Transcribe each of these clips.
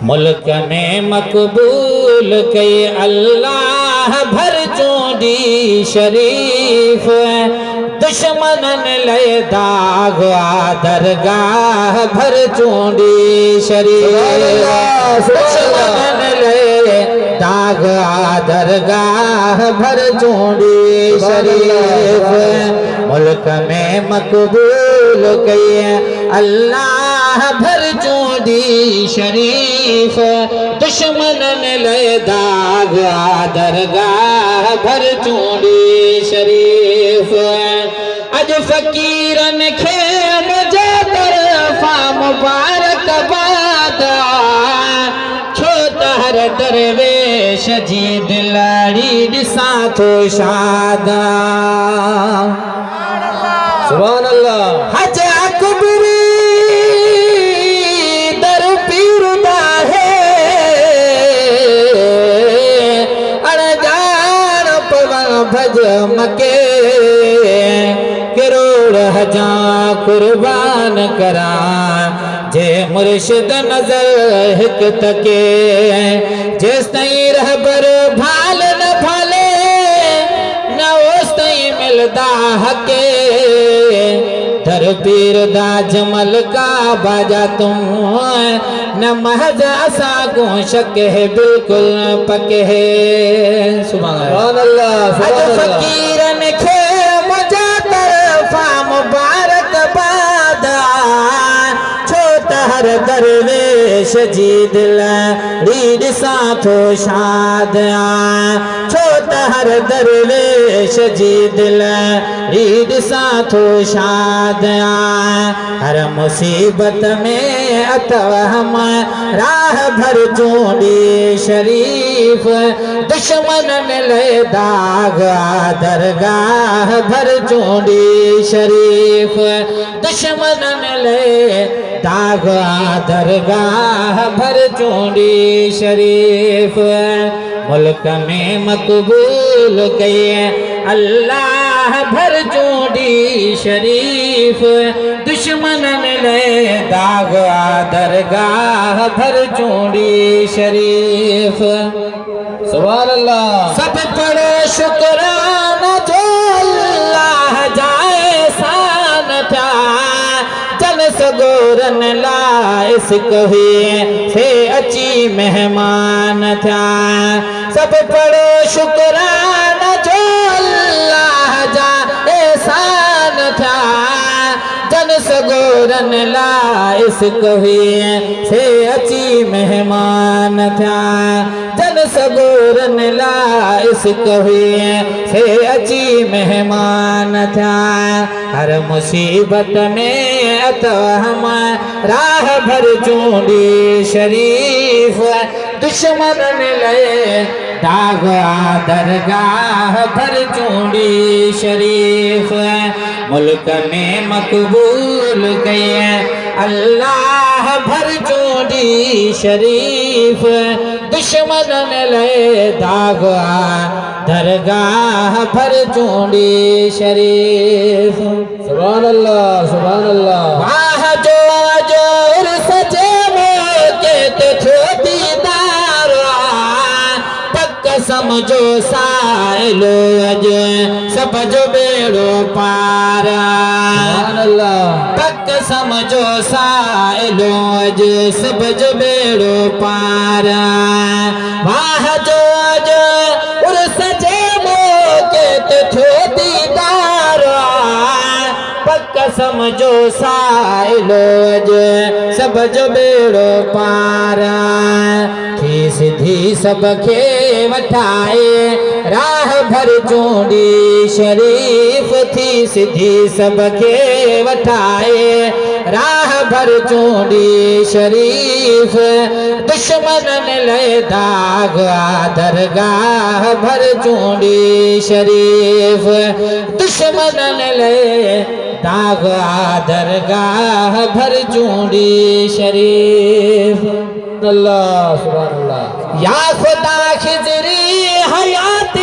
मुल्क में मकबूल कई अल्लाह भर चूंडी शरीफ दुश्मनन ले दाग दरगाह भर चूंडी शरीफ दुश्मनन ले दाग दरगाह भर चूंडी शरीफ मुल्क में मकबूल कई अल्लाह भर चूंडी शरीफ दुश्मनन ले दाग दरगाह भर चूंडी शरीफ अज फकीरन खे मुझे तरफा मुबारक बाद छो तहर दरवेश जी दिलाड़ी दिसा तो शादा सुभान अल्लाह हज अकबरी दर पीरदा है अड़जान पवन भज मके करोड़ हजार कुर्बान करा जे मुर्शिद नजर हिक तके जिस तई रहबर भाल न भाले न उस तई मिलदा हके दर पीर दा जमल का बाजा तुम न महज असा को शक है बिल्कुल पके है सुभान अल्लाह फकीरन खे मुझे तरफा मुबारक बादा छो तहर दरवेश जी दिलाड़ी दिसा तो शाद छो तहर दरवेश जी दिलाड़ी दिसा तो शाद हर मुसीबत में अतव हम राह भर चूंडी शरीफ दुश्मनन ले दाग दरगाह भर चूंडी शरीफ दुश्मनन ले दाग दरगाह भर चूंडी शरीफ मुल्क में मकबूल कई अल्लाह भर चूंडी शरीफ दुश्मनन ले दाग दरगाह भर चूंडी शरीफ सुभान अल्लाह सब पढ़े शुक्राना जो अल्लाह जाए शान था जन सगोरन लाइस कही से अची मेहमान था सब पढ़े शुक्राना जो अल्लाह जाए शान था जन सगोरन लाइस कही से अची मेहमान था जन सगोरन लाइस कही से अची मेहमान था हर मुसीबत में अतो हम राह भर चूंडी शरीफ दुश्मनन ले दाग दरगाह भर चूंडी शरीफ मुल्क में मकबूल कई अल्लाह भर चूंडी शरीफ दुश्मनन ले दाग दरगाह भर चूंडी शरीफ सुभान अल्लाह सुभान अल्लाह वाह जो जोर सचे के तो छोटी दारा पक्क समझो साइलो अज सब जो बेड़ो पारा सुभान अल्लाह पक्क समझो साइलो अज सब जो बेड़ो पारा वाह जो सजे के तो छोटी दारा पक्का समझो साइलो सब जो बेड़ो पारा थी सीधी सबके वठाए राह भर चूंडी शरीफ थी सीधी सबके वठाए राह भर चूंडी शरीफ दुश्मनन ले दाग दरगाह भर चूंडी शरीफ दुश्मनन ले दाग दरगाह भर चूंडी शरीफ अल्लाह सुभान अल्लाह या खुदा खिजरी हयात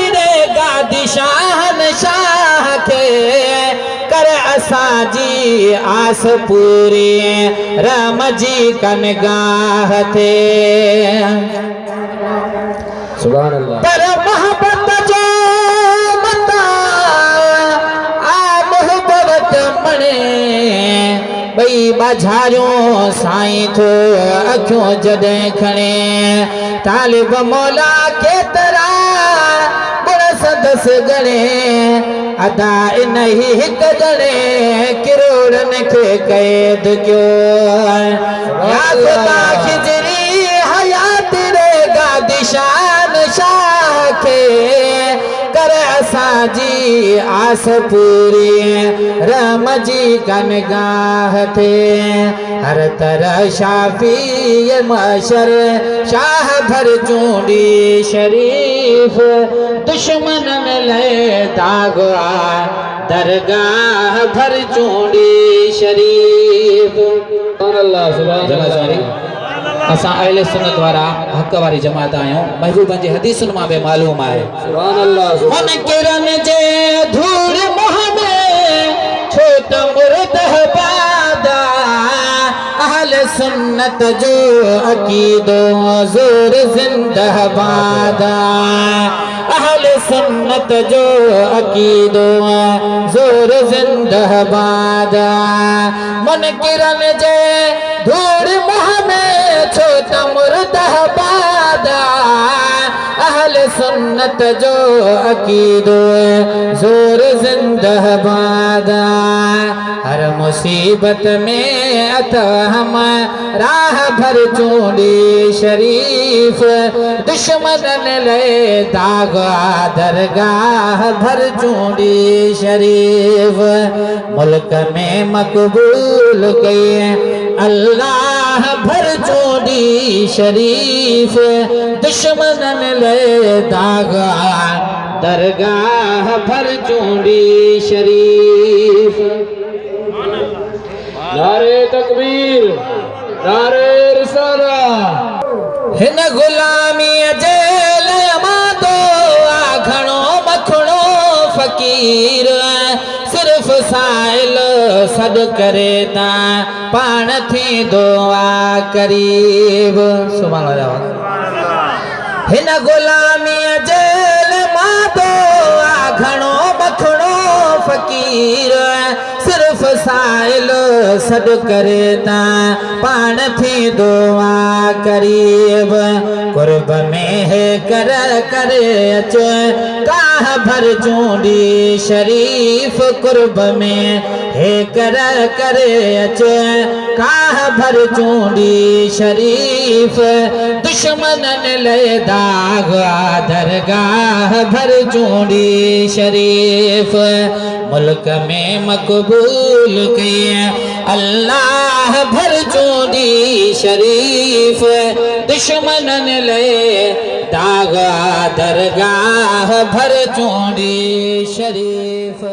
असांजी आस पूरी राम जी कनगाह थे सुभान अल्लाह। पर मोहब्बत जो मता आ मोहब्बत मणे बई बाझारियों साईं थो अखियों जॾहिं खणे तालिब मौला केतिरा गुण सदस गणे अदा इन ही हिक ॼणे किरोड़नि खे क़ैद कयो या खुदा खिजरी हयात रे गादिशान शाह खे कर असांजी आस पूरी राम जी कनगाह थे हर तरह शाफी मशर शाह भर चूंडी शरीफ दुश्मन ले दागा दरगाह भर चूंडी शरीफ। सुभान अल्लाह। सुभान अल्लाह। असां अहले सुन्नत वारा हक वारी जमात आहियूं महबूबन जी हदीसुनि मां बि मालूम आहे सुभान अल्लाह। मुनकिरन जे धूड़ मोह में छो त मुर्द बादा अहले सुन्नत जो अकीदो ज़ोर ज़िंदाबाद अहले सुन्नत जो अकीदो ज़ोर ज़िंदाबाद मुनकिरन जे धूड़ मोह में छो त मुर्द बादा अहले सुन्नत जो अकीदो ज़ोर ज़िंदाबाद हर मुसीबत में अत हम राह भर चूंडी शरीफ दुश्मनन ले दागा दरगाह भर चूंडी शरीफ मुल्क में मकबूल कई अल्लाह भर चूंडी शरीफ दुश्मनन ले दागा दरगाह भर चूंडी शरीफ। नारे तकबीर नारे रिसाला। हिन गुलामी जेल मादो घणो मखणो फ़कीर सिर्फ़ साइल सॾ करे ता पाण थी दुआ करीब। सुभान अल्लाह। हिन गुलामी जेल मादो घणो मखणो फ़कीर सिर्फ़ साइल सॾ करे ता पाण थी दुआ करीब कुर्ब में है कर करे अचो काह भर चूंडी शरीफ कुर्ब में है कर करे अचो काह भर चूंडी शरीफ दुश्मनन ले दाग दरगाह भर चूंडी शरीफ मुल्क में मकबूल किए अल्लाह भर चूंडी शरीफ दुश्मनन ले दागा दरगाह भर चूंडी शरीफ।